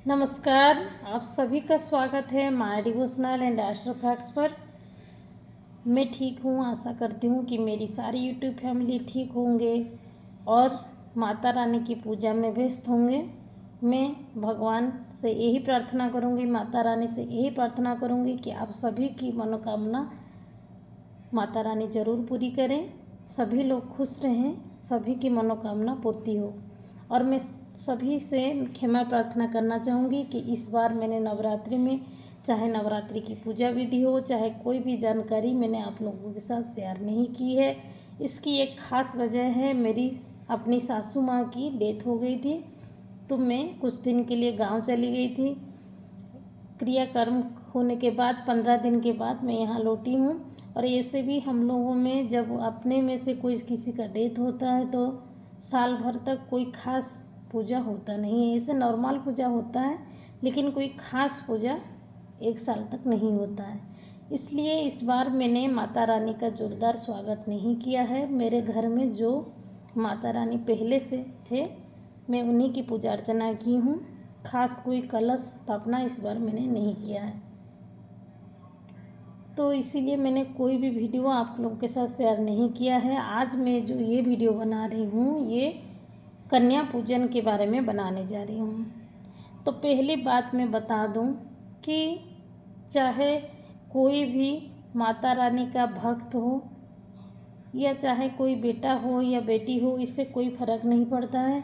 नमस्कार। आप सभी का स्वागत है my devotional and astro facts पर। मैं ठीक हूँ, आशा करती हूँ कि मेरी सारी यूट्यूब फैमिली ठीक होंगे और माता रानी की पूजा में व्यस्त होंगे। मैं भगवान से यही प्रार्थना करूँगी, माता रानी से यही प्रार्थना करूँगी कि आप सभी की मनोकामना माता रानी ज़रूर पूरी करें, सभी लोग खुश रहें, सभी की मनोकामना पूर्ति हो। और मैं सभी से क्षमा प्रार्थना करना चाहूँगी कि इस बार मैंने नवरात्रि में, चाहे नवरात्रि की पूजा विधि हो, चाहे कोई भी जानकारी मैंने आप लोगों के साथ शेयर नहीं की है। इसकी एक ख़ास वजह है, मेरी अपनी सासू माँ की डेथ हो गई थी, तो मैं कुछ दिन के लिए गांव चली गई थी। क्रियाकर्म होने के बाद 15 दिन के बाद मैं यहाँ लौटी हूँ। और ऐसे भी हम लोगों में जब अपने में से कोई किसी का डेथ होता है तो साल भर तक कोई खास पूजा होता नहीं है। ऐसे नॉर्मल पूजा होता है, लेकिन कोई खास पूजा एक साल तक नहीं होता है। इसलिए इस बार मैंने माता रानी का जोरदार स्वागत नहीं किया है। मेरे घर में जो माता रानी पहले से थे, मैं उन्हीं की पूजा अर्चना की हूँ। खास कोई कलश स्थापना इस बार मैंने नहीं किया है, तो इसीलिए मैंने कोई भी वीडियो आप लोगों के साथ शेयर नहीं किया है। आज मैं जो ये वीडियो बना रही हूँ, ये कन्या पूजन के बारे में बनाने जा रही हूँ। तो पहली बात मैं बता दूँ कि चाहे कोई भी माता रानी का भक्त हो या चाहे कोई बेटा हो या बेटी हो, इससे कोई फर्क नहीं पड़ता है।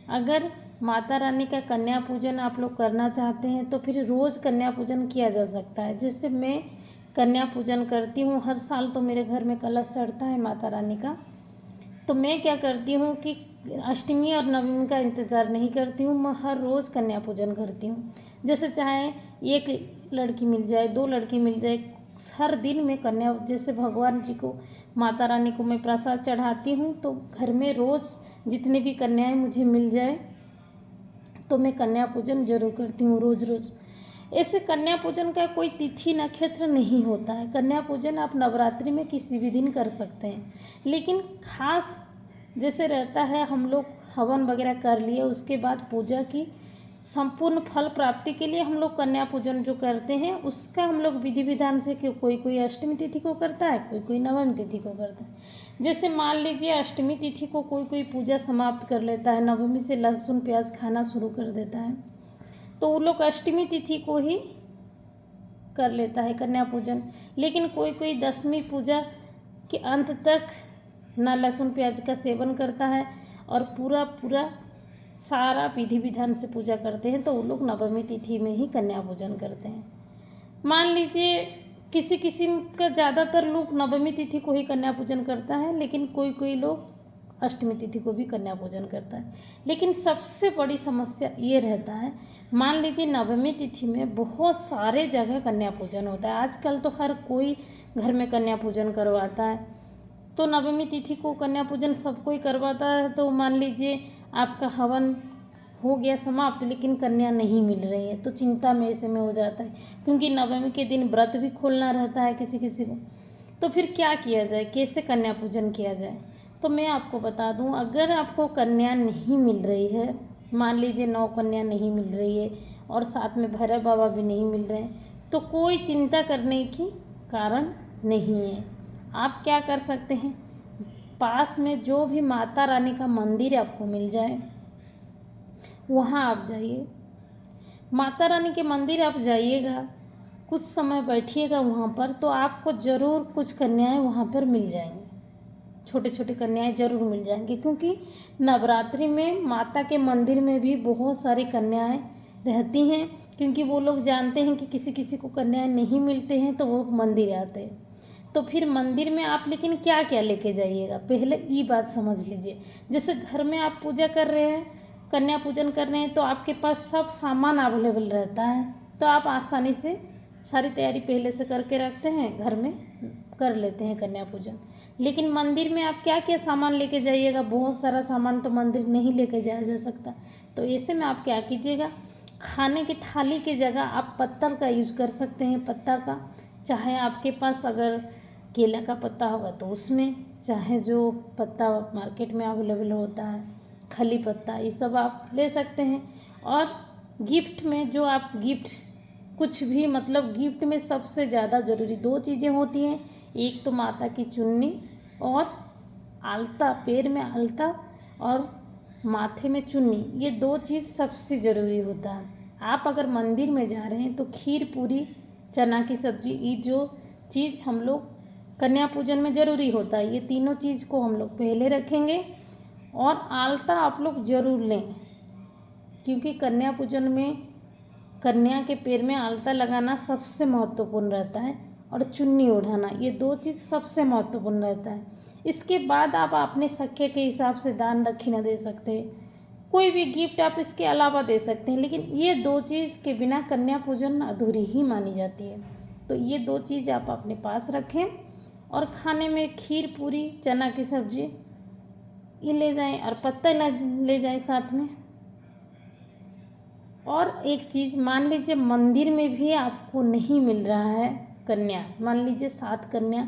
अगर माता रानी का कन्या पूजन आप लोग करना चाहते हैं तो फिर रोज़ कन्या पूजन किया जा सकता है। जैसे मैं कन्या पूजन करती हूँ हर साल, तो मेरे घर में कलश चढ़ता है माता रानी का। तो मैं क्या करती हूँ कि अष्टमी और नवमी का इंतज़ार नहीं करती हूँ, मैं हर रोज़ कन्या पूजन करती हूँ। जैसे चाहे एक लड़की मिल जाए, दो लड़की मिल जाए, हर दिन मैं कन्या, जैसे भगवान जी को, माता रानी को मैं प्रसाद चढ़ाती हूँ, तो घर में रोज़ जितनी भी कन्याएं मुझे मिल जाए तो मैं कन्या पूजन जरूर करती हूँ रोज़ रोज़। ऐसे कन्या पूजन का कोई तिथि नक्षत्र नहीं होता है। कन्या पूजन आप नवरात्रि में किसी भी दिन कर सकते हैं, लेकिन खास जैसे रहता है, हम लोग हवन वगैरह कर लिए, उसके बाद पूजा की संपूर्ण फल प्राप्ति के लिए हम लोग कन्या पूजन जो करते हैं, उसका हम लोग विधि विधान से, कि कोई कोई अष्टमी तिथि को करता है, कोई कोई नवमी तिथि को करता है। जैसे मान लीजिए अष्टमी तिथि को कोई कोई पूजा समाप्त कर लेता है, नवमी से लहसुन प्याज खाना शुरू कर देता है, तो वो लोग अष्टमी तिथि को ही कर लेता है कन्या पूजन। लेकिन कोई कोई दसवीं पूजा के अंत तक ना लहसुन प्याज का सेवन करता है और पूरा पूरा सारा विधि विधान से पूजा करते हैं, तो वो लोग नवमी तिथि में ही कन्या पूजन करते हैं। मान लीजिए किसी किसी का, ज़्यादातर लोग नवमी तिथि को ही कन्या पूजन करता है, लेकिन कोई कोई लोग अष्टमी तिथि को भी कन्या पूजन करता है। लेकिन सबसे बड़ी समस्या ये रहता है, मान लीजिए नवमी तिथि में बहुत सारे जगह कन्या पूजन होता है। आजकल तो हर कोई घर में कन्या पूजन करवाता है, तो नवमी तिथि को कन्या पूजन सब कोई करवाता है। तो मान लीजिए आपका हवन हो गया समाप्त, लेकिन कन्या नहीं मिल रही है, तो चिंता में ऐसे में हो जाता है, क्योंकि नवमी के दिन व्रत भी खोलना रहता है किसी किसी को। तो फिर क्या किया जाए, कैसे कन्या पूजन किया जाए? तो मैं आपको बता दूं, अगर आपको कन्या नहीं मिल रही है, मान लीजिए 9 कन्या नहीं मिल रही है और साथ में भैरव बाबा भी नहीं मिल रहे हैं, तो कोई चिंता करने की कारण नहीं है। आप क्या कर सकते हैं, पास में जो भी माता रानी का मंदिर आपको मिल जाए वहाँ आप जाइए। माता रानी के मंदिर आप जाइएगा, कुछ समय बैठिएगा वहाँ पर, तो आपको ज़रूर कुछ कन्याएं वहाँ पर मिल जाएंगी, छोटे छोटे कन्याएं ज़रूर मिल जाएंगी। क्योंकि नवरात्रि में माता के मंदिर में भी बहुत सारी कन्याएं रहती हैं, क्योंकि वो लोग जानते हैं कि किसी किसी को कन्याएं नहीं मिलते हैं, तो वो मंदिर आते हैं। तो फिर मंदिर में आप लेकिन क्या क्या लेके जाइएगा, पहले ये बात समझ लीजिए। जैसे घर में आप पूजा कर रहे हैं, कन्या पूजन कर रहे हैं, तो आपके पास सब सामान अवेलेबल रहता है, तो आप आसानी से सारी तैयारी पहले से करके रखते हैं, घर में कर लेते हैं कन्या पूजन। लेकिन मंदिर में आप क्या क्या सामान लेके जाइएगा, बहुत सारा सामान तो मंदिर नहीं लेके जाया जा सकता। तो ऐसे में आप क्या कीजिएगा, खाने की थाली की जगह आप पत्तल का यूज कर सकते हैं, पत्ता का। चाहे आपके पास अगर केला का पत्ता होगा तो उसमें, चाहे जो पत्ता मार्केट में अवेलेबल होता है, खली पत्ता, ये सब आप ले सकते हैं। और गिफ्ट में जो आप गिफ्ट कुछ भी मतलब गिफ्ट में सबसे ज़्यादा ज़रूरी 2 चीज़ें होती हैं। एक तो माता की चुन्नी और आलता, पैर में आलता और माथे में चुन्नी, ये 2 चीज़ सबसे ज़रूरी होता है। आप अगर मंदिर में जा रहे हैं तो खीर पूरी चना की सब्जी, ये जो चीज़ हम लोग कन्या पूजन में ज़रूरी होता है, ये तीनों चीज़ को हम लोग पहले रखेंगे। और आलता आप लोग ज़रूर लें, क्योंकि कन्या पूजन में कन्या के पैर में आलता लगाना सबसे महत्वपूर्ण रहता है और चुन्नी ओढ़ाना, ये 2 चीज़ सबसे महत्वपूर्ण रहता है। इसके बाद आप अपने सख्य के हिसाब से दान दक्षिणा दे सकते हैं, कोई भी गिफ्ट आप इसके अलावा दे सकते हैं, लेकिन ये 2 चीज़ के बिना कन्या पूजन अधूरी ही मानी जाती है। तो ये 2 चीज़ आप अपने पास रखें और खाने में खीर पूरी चना की सब्जी ये ले जाएं और पत्ता ले जाएं साथ में। और एक चीज़, मान लीजिए मंदिर में भी आपको नहीं मिल रहा है कन्या, मान लीजिए 7 कन्या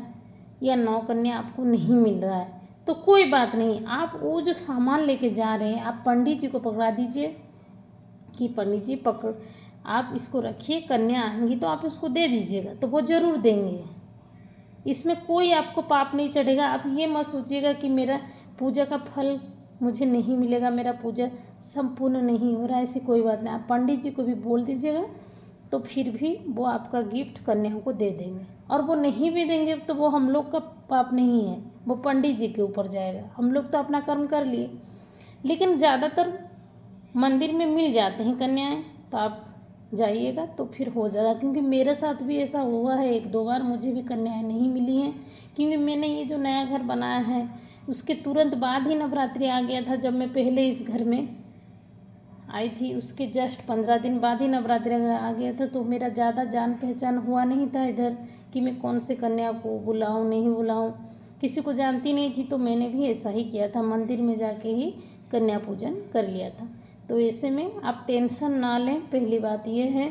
या 9 कन्या आपको नहीं मिल रहा है, तो कोई बात नहीं, आप वो जो सामान लेके जा रहे हैं आप पंडित जी को पकड़ा दीजिए कि पंडित जी पकड़, आप इसको रखिए, कन्या आएंगी तो आप इसको दे दीजिएगा, तो वो ज़रूर देंगे। इसमें कोई आपको पाप नहीं चढ़ेगा। आप ये मत सोचिएगा कि मेरा पूजा का फल मुझे नहीं मिलेगा, मेरा पूजा संपूर्ण नहीं हो रहा है, ऐसी कोई बात नहीं। आप पंडित जी को भी बोल दीजिएगा तो फिर भी वो आपका गिफ्ट कन्याओं को दे देंगे, और वो नहीं भी देंगे तो वो हम लोग का पाप नहीं है, वो पंडित जी के ऊपर जाएगा। हम लोग तो अपना कर्म कर लिए। लेकिन ज़्यादातर मंदिर में मिल जाते हैं कन्याएं, तो आप जाइएगा तो फिर हो जाएगा, क्योंकि मेरे साथ भी ऐसा हुआ है 1-2 बार, मुझे भी कन्याएं नहीं मिली हैं। क्योंकि मैंने ये जो नया घर बनाया है उसके तुरंत बाद ही नवरात्रि आ गया था। जब मैं पहले इस घर में आई थी उसके जस्ट 15 दिन बाद ही नवरात्रि आ गया था, तो मेरा ज़्यादा जान पहचान हुआ नहीं था इधर कि मैं कौन से कन्या को बुलाऊं नहीं बुलाऊं, किसी को जानती नहीं थी। तो मैंने भी ऐसा ही किया था, मंदिर में जाके ही कन्या पूजन कर लिया था। तो ऐसे में आप टेंशन ना लें। पहली बात ये है,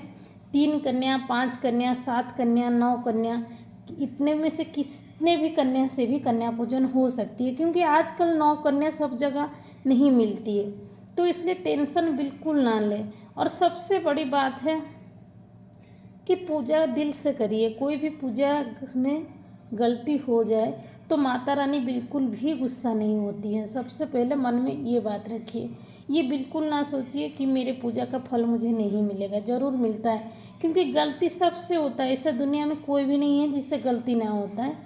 3 कन्या, 5 कन्या, 7 कन्या, 9 कन्या, इतने में से कितने भी कन्या से भी कन्या पूजन हो सकती है, क्योंकि आजकल 9 कन्या सब जगह नहीं मिलती है। तो इसलिए टेंशन बिल्कुल ना लें। और सबसे बड़ी बात है कि पूजा दिल से करिए। कोई भी पूजा में गलती हो जाए तो माता रानी बिल्कुल भी गुस्सा नहीं होती है। सबसे पहले मन में ये बात रखिए, ये बिल्कुल ना सोचिए कि मेरे पूजा का फल मुझे नहीं मिलेगा, ज़रूर मिलता है, क्योंकि गलती सबसे होता है। ऐसा दुनिया में कोई भी नहीं है जिससे गलती ना होता है।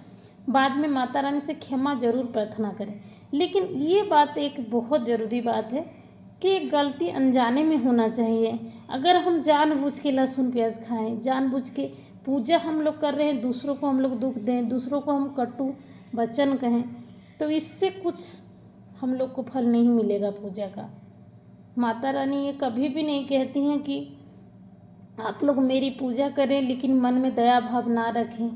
बाद में माता रानी से क्षमा जरूर प्रार्थना करें। लेकिन ये बात एक बहुत ज़रूरी बात है कि गलती अनजाने में होना चाहिए। अगर हम जानबूझ के लहसुन प्याज खाएं, जानबूझ के पूजा हम लोग कर रहे हैं, दूसरों को हम लोग दुख दें, दूसरों को हम कटु वचन कहें, तो इससे कुछ हम लोग को फल नहीं मिलेगा पूजा का। माता रानी ये कभी भी नहीं कहती हैं कि आप लोग मेरी पूजा करें लेकिन मन में दया भाव ना रखें।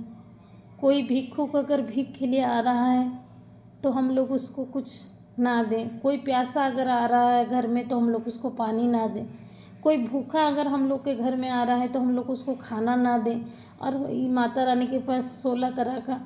कोई भिक्षुक अगर भीख के लिए आ रहा है तो हम लोग उसको कुछ ना दें, कोई प्यासा अगर आ रहा है घर में तो हम लोग उसको पानी ना दें, कोई भूखा अगर हम लोग के घर में आ रहा है तो हम लोग उसको खाना ना दें, और माता रानी के पास 16 तरह का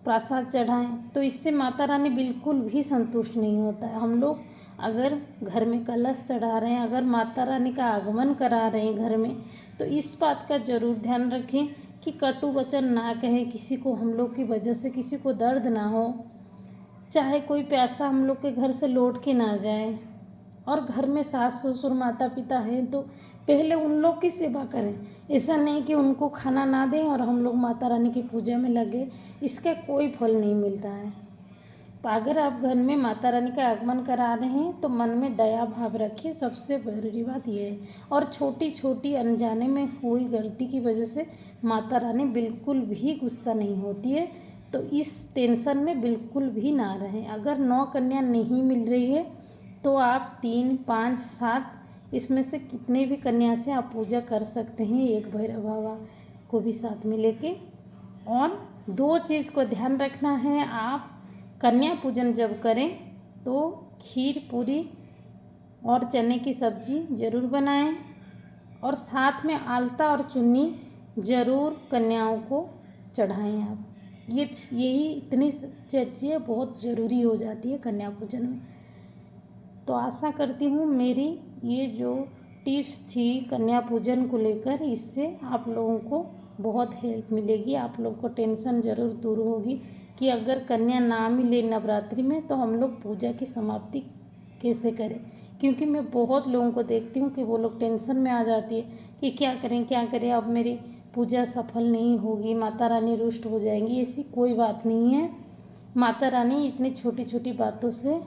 प्रसाद चढ़ाएं, तो इससे माता रानी बिल्कुल भी संतुष्ट नहीं होता है। हम लोग अगर घर में कलश चढ़ा रहे हैं, अगर माता रानी का आगमन करा रहे हैं घर में, तो इस बात का ज़रूर ध्यान रखें कि कटु वचन ना कहें, किसी को हम लोग की वजह से किसी को दर्द ना हो, चाहे कोई पैसा हम लोग के घर से लौट के ना जाए। और घर में सास ससुर माता पिता हैं तो पहले उन लोग की सेवा करें। ऐसा नहीं कि उनको खाना ना दें और हम लोग माता रानी की पूजा में लगे, इसका कोई फल नहीं मिलता है। तो अगर आप घर में माता रानी का आगमन करा रहे हैं तो मन में दया भाव रखिए, सबसे ज़रूरी बात यह है। और छोटी छोटी अनजाने में हुई गलती की वजह से माता रानी बिल्कुल भी गुस्सा नहीं होती है, तो इस टेंशन में बिल्कुल भी ना रहें। अगर 9 कन्या नहीं मिल रही है तो आप 3, 5, 7 इसमें से कितने भी कन्या से आप पूजा कर सकते हैं, एक भैरव बाबा को भी साथ में लेके। और 2 चीज़ को ध्यान रखना है, आप कन्या पूजन जब करें तो खीर पूरी और चने की सब्जी ज़रूर बनाएं, और साथ में आलता और चुन्नी ज़रूर कन्याओं को चढ़ाएं। आप यही इतनी चीज़ें बहुत ज़रूरी हो जाती है कन्या पूजन में। तो आशा करती हूँ मेरी ये जो टिप्स थी कन्या पूजन को लेकर, इससे आप लोगों को बहुत हेल्प मिलेगी। आप लोगों को टेंशन ज़रूर दूर होगी कि अगर कन्या ना मिले नवरात्रि में तो हम लोग पूजा की समाप्ति कैसे करें। क्योंकि मैं बहुत लोगों को देखती हूँ कि वो लोग टेंशन में आ जाती है कि क्या करें, अब मेरी पूजा सफल नहीं होगी, माता रानी रुष्ट हो जाएंगी। ऐसी कोई बात नहीं है। माता रानी इतनी छोटी छोटी बातों से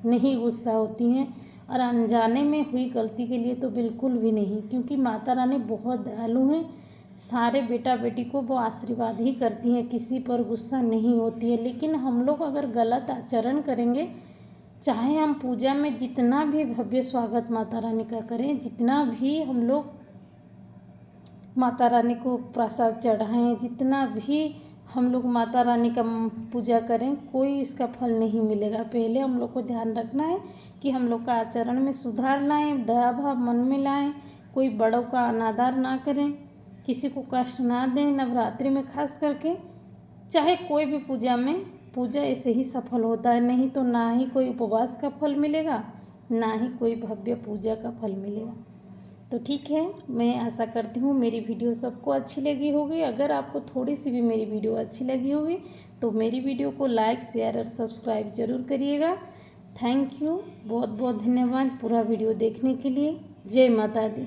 नहीं गुस्सा होती हैं, और अनजाने में हुई गलती के लिए तो बिल्कुल भी नहीं, क्योंकि माता रानी बहुत दयालु हैं। सारे बेटा बेटी को वो आशीर्वाद ही करती हैं, किसी पर गुस्सा नहीं होती है। लेकिन हम लोग अगर गलत आचरण करेंगे, चाहे हम पूजा में जितना भी भव्य स्वागत माता रानी का करें, जितना भी हम लोग माता रानी को प्रसाद चढ़ाएं, जितना भी हम लोग माता रानी का पूजा करें, कोई इसका फल नहीं मिलेगा। पहले हम लोग को ध्यान रखना है कि हम लोग का आचरण में सुधार लाएं, दया भाव मन में लाएं, कोई बड़ों का अनादर ना करें, किसी को कष्ट ना दें। नवरात्रि में खास करके चाहे कोई भी पूजा ऐसे ही सफल होता है, नहीं तो ना ही कोई उपवास का फल मिलेगा, ना ही कोई भव्य पूजा का फल मिलेगा। तो ठीक है, मैं आशा करती हूँ मेरी वीडियो सबको अच्छी लगी होगी। अगर आपको थोड़ी सी भी मेरी वीडियो अच्छी लगी होगी तो मेरी वीडियो को लाइक शेयर और सब्सक्राइब ज़रूर करिएगा। थैंक यू, बहुत बहुत धन्यवाद पूरा वीडियो देखने के लिए। जय माता दी।